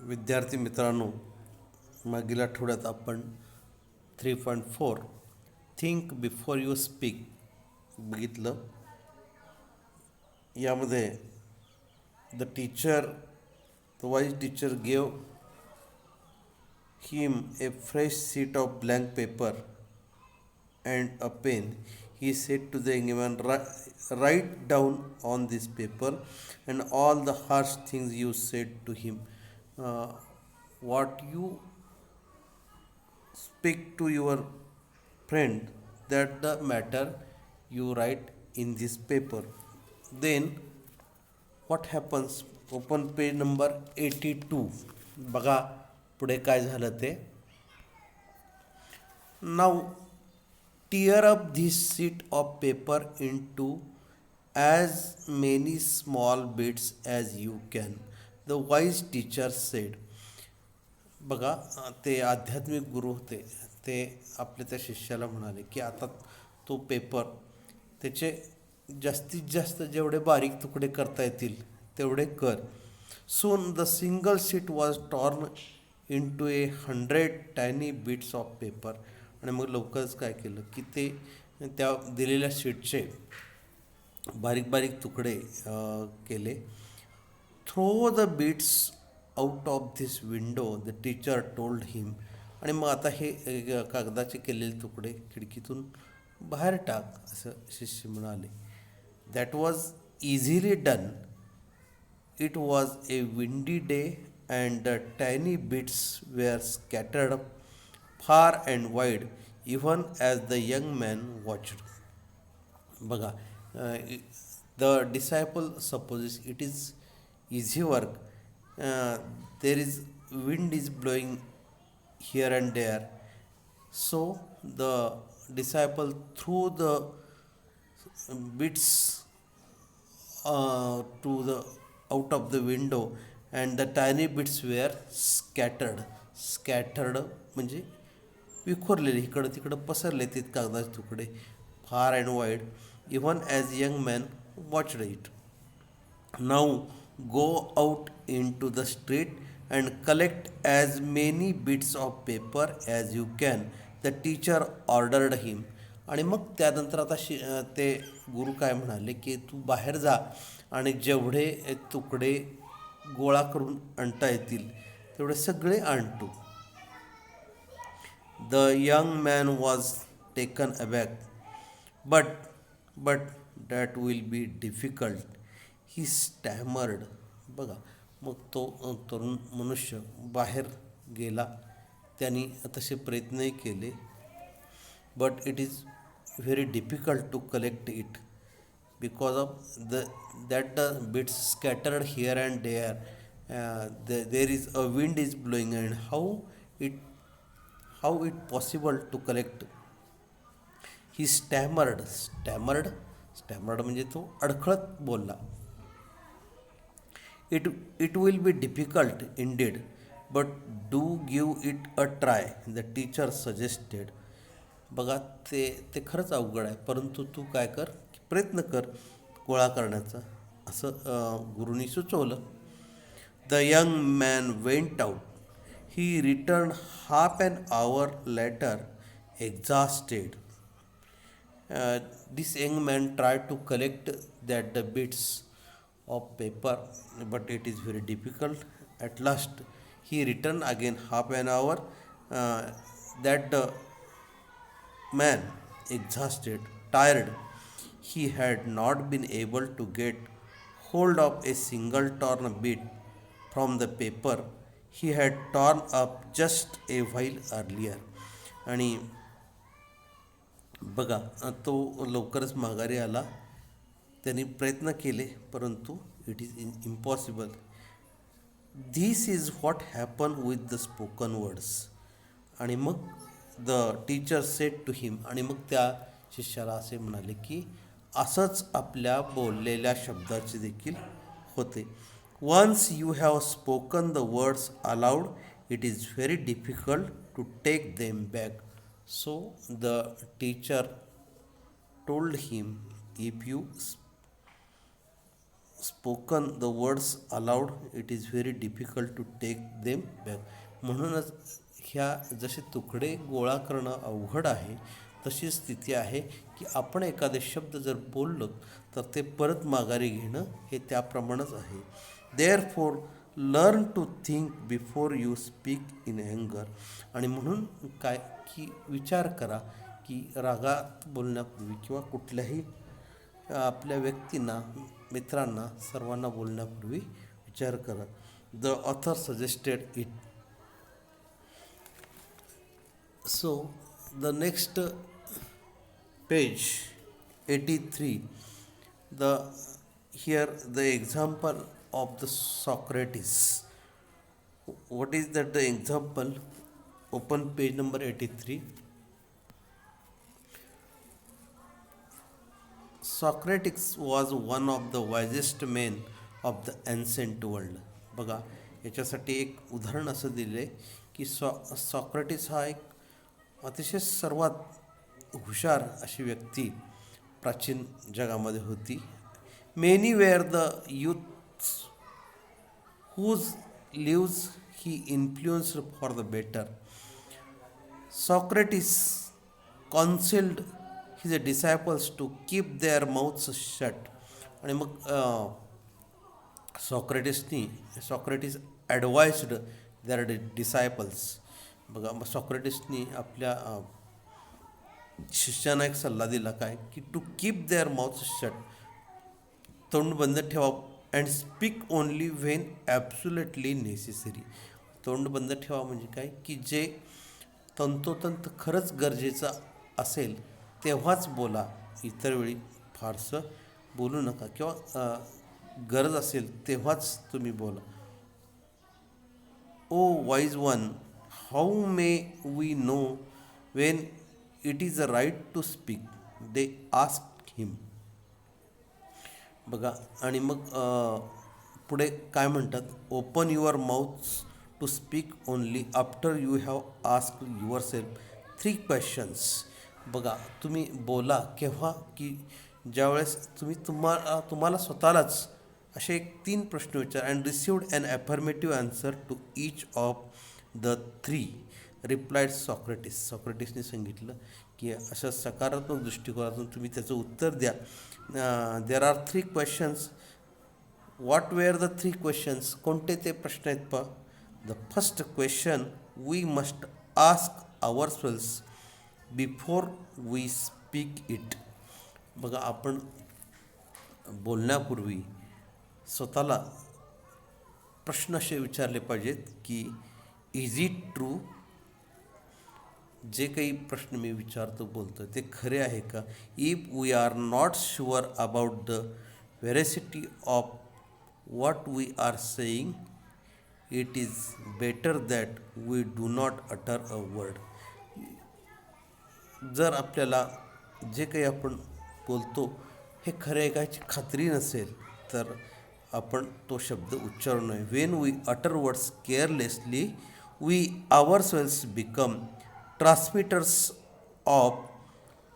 विद्यार्थी मित्रांनो, मागील आठवड्यात आपण 3.4 थिंक बिफोर यू स्पीक बघितलं. यामध्ये the teacher the wise teacher gave him a fresh sheet of blank paper and a pen. He said to the young man, write down on this paper and all the harsh things you said to him. Uh, what you speak to your friend, that the matter you write in this paper. Then what happens? Open page number 82. बघा पुढे काय झालं ते. Now tear up this sheet of paper into as many small bits as you can, the wise teacher said. बघा ते आध्यात्मिक गुरु होते, ते आपल्या त्या शिष्याला म्हणाले की आता तो पेपर त्याचे जास्तीत जास्त जेवढे बारीक तुकडे करता येतील तेवढे कर. Soon the single sheet was torn into 100 tiny bits of paper. आणि मग लवकरच काय केलं की ते त्या दिलेल्या शीटचे बारीक बारीक तुकडे केले. Throw the bits out of this window the teacher told him. आणि मग आता हे कागदाचे केलेले तुकडे खिडकीतून बाहेर टाक असं शिष्य म्हणाले. That was easily done. It was a windy day and the tiny bits were scattered far and wide even as the young man watched. बघा the disciple supposes it is easy work. There is wind is blowing here and there. So the disciple threw the bits to the out of the window and the tiny bits were scattered म्हणजे विखुरलेले, इकडं तिकडं पसरले ते कागदाचे तुकडे far and wide even as young man watched it. Now go out into the street and collect as many bits of paper as you can, the teacher ordered him. आणि मग त्यानंतर आता ते गुरु काय म्हणाले की तू बाहेर जा आणि जेवढे तुकडे गोळा करून आणता येतील तेवढे सगळे आणतो. The young man was taken aback. But that will be difficult, he stammered. बघा मग तो तरुण मनुष्य बाहेर गेला, त्यांनी तसे प्रयत्नही केले. But it is very difficult to collect it because of that the bits scattered here and there. There is a wind is blowing and how it possible to collect. He stammered म्हणजे तो अडखळत बोलला. It will be difficult indeed, but do give it a try, the teacher suggested. बघा ते खरंच अवघड आहे, परंतु तू काय कर, प्रयत्न कर गोळा करण्याचा, असं गुरुनी सुचवलं. The young man went out. He return half an hour later exhausted. This young man try to collect that the bits of paper but it is very difficult. At last he return again half an hour. That the man, exhausted, tired, he had not been able to get hold of a single torn bit from the paper he had torn up just a while earlier. आणि बघा तो लवकरच माघारी आला. त्यांनी प्रयत्न केले परंतु it is impossible. This is what happen with the spoken words. आणि मग द टीचर सेड टू हिम. आणि मग त्या शिष्याला असे म्हणाले की असंच आपल्या बोललेल्या शब्दाचे देखील होते. Once you have spoken the words aloud it is very difficult to take them back. So the teacher told him, if you spoken the words aloud it is very difficult to take them back. म्हणूनच ह्या जसे तुकडे गोळा करणं अवघड आहे, तशी स्थिती आहे की आपण एखादे शब्द जर बोललो तर ते परत माघारी घेणं हे त्याप्रमाणेच आहे. Therefore learn to think before you speak in अँगर. आणि म्हणून काय की विचार करा की रागात बोलण्यापूर्वी किंवा कुठल्याही आपल्या व्यक्तींना, मित्रांना, सर्वांना बोलण्यापूर्वी विचार करा. The author suggested it. So the next page 83, the here the example of the Socrates. What is that the example? Open page number 83. Socrates was one of the wisest men of the ancient world. बघा, याच्यासाठी एक उदाहरण असं दिले की Socrates हा एक अतिशय सर्वात हुशार अशी व्यक्ती प्राचीन जगामध्ये होती. Many were the youth whose lives he influenced for the better. Socrates counseled his disciples to keep their mouths shut. आणि मग सॉक्रेटिस ॲडवाइज्ड देअर डिसायपल्स. बघा, मग सॉक्रेटिसनी आपल्या शिष्यांना एक सल्ला दिला काय की to keep their mouth shut, तोंड बंद ठेवा, and speak only when absolutely necessary. तोंड बंद ठेवा म्हणजे काय की जे तंतोतंत खरंच गरजेचं असेल तेव्हाच बोला, इतर वेळी फारसं बोलू नका, किंवा गरज असेल तेव्हाच तुम्ही बोला. O wise one, how may we know when it is a right to speak, they ask him. बघा, आणि मग पुढे काय म्हणतात, open your mouths to speak only after you have ask yourself 3 questions. बघा, तुम्ही बोला केव्हा की ज्यावेळेस तुम्हाला स्वतःलाच असे एक 3 प्रश्न विचार, and received an affirmative answer to each of the 3 replied Socrates. सॉक्रेटिसने सांगितलं की अशा सकारात्मक दृष्टिकोनातून तुम्ही त्याचं उत्तर द्या. There are 3 questions. What were the 3 questions? कोणते ते प्रश्न आहेत पहा. The first question we must ask ourselves before we speak it. बघा, आपण बोलण्यापूर्वी स्वतःला प्रश्न असे विचारले पाहिजेत की इज इट ट्रू? जे काही प्रश्न मी विचारतो, बोलतो, ते खरे आहे का? If we are not sure about the veracity of what we are saying, it is better that we do not utter a word. जर आपल्याला जे काही आपण बोलतो हे खरे आहे का याची खात्री नसेल तर आपण तो शब्द उच्चारू नये. When we utter words carelessly we ourselves become transmitters of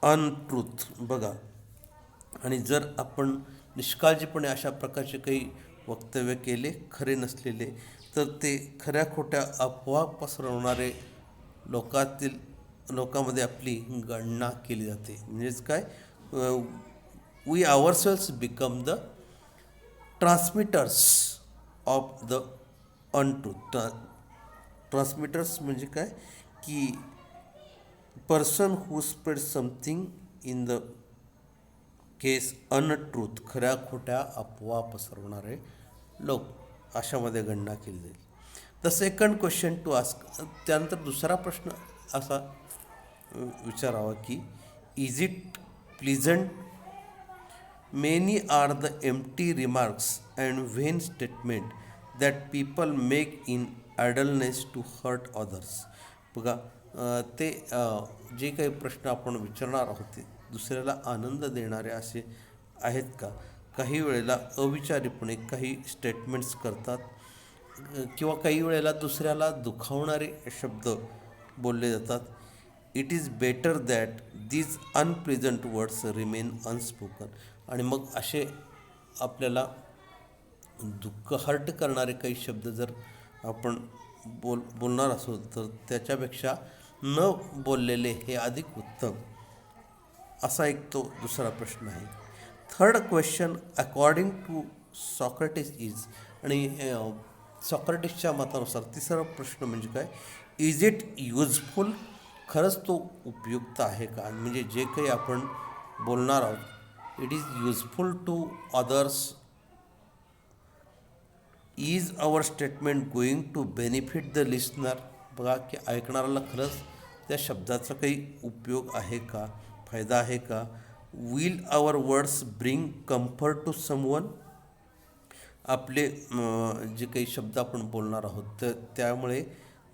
untruth. बघा, आणि जर आपण निष्काळजीपणे अशा प्रकारचे काही वक्तव्य केले खरे नसलेले, तर ते खऱ्या खोट्या अफवा पसरवणारे लोकांमध्ये आपली गणना केली जाते. म्हणजेच काय, we ourselves become the transmitters of the untruth. Transmitters म्हणजे काय की person who spread something in the case untruth, खऱ्या खोट्या अफवा पसरवणारे लोक, अशामध्ये गणना केली जाईल. The second question to ask, त्यानंतर दुसरा प्रश्न असा विचारावा की is it pleasant? Many are the empty remarks and when statement that people make in idleness to hurt others. बघा, ते जे काही प्रश्न आपण विचारणार आहोत ते दुसऱ्याला आनंद देणारे असे आहेत का? काही वेळेला अविचारीपणे काही स्टेटमेंट्स करतात, किंवा काही वेळेला दुसऱ्याला दुखावणारे शब्द बोलले जातात. It is better that these unpleasant words remain unspoken. आणि मग असे आपल्याला दुःख हर्ट करणारे काही शब्द जर आपण बोलणार असो तर त्याच्यापेक्षा न बोललेले हे अधिक उत्तम, असा एक तो दुसरा प्रश्न आहे. Third question according to Socrates is, आणि सॉक्रेटिसच्या मतानुसार तिसरा प्रश्न म्हणजे काय, इज इट युजफुल, खरंच तो उपयुक्त आहे का, म्हणजे जे काही आपण बोलणार आहोत it is useful to others, is our statement going to benefit the listener, बघा की ऐकणाऱ्याला खरंच त्या शब्दाचा काही उपयोग आहे का, फायदा आहे का. Will our words bring comfort to someone, आपले जे काही शब्द आपण बोलणार आहोत तर त्यामुळे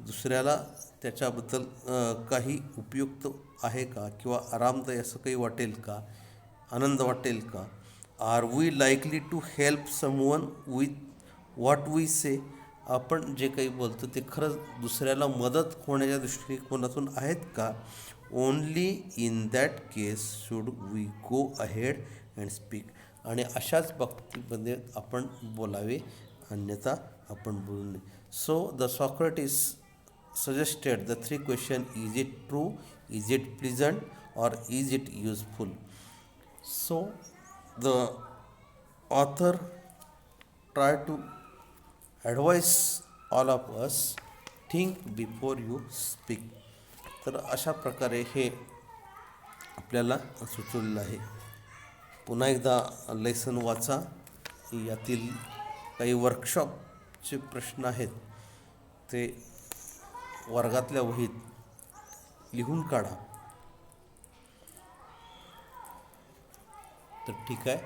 दुसऱ्याला त्याच्याबद्दल काही उपयुक्त आहे का किंवा आरामदायी असं काही वाटेल का, आनंद वाटेल का. Are we likely to help someone with what we say, आपण जे काही बोलतो ते खरंच दुसऱ्याला मदत होण्याच्या दृष्टिकोनातून आहेत का. Only in that case should we go ahead and speak, आणि अशाच बाबतीमध्ये आपण बोलावे, अन्यथा आपण बोलू नये. So the Socrates suggested the three question, is it true, is it pleasant, or is it useful. So the author tried to advise all of us, think before you speak. तर अशा प्रकारे हे आपल्याला सुचवलेलं आहे. पुन्हा एकदा लेसन वाचा, यातील काही वर्कशॉपचे प्रश्न आहेत ते वर्गातल्या वहीत लिहून काढा. तर ठीक आहे.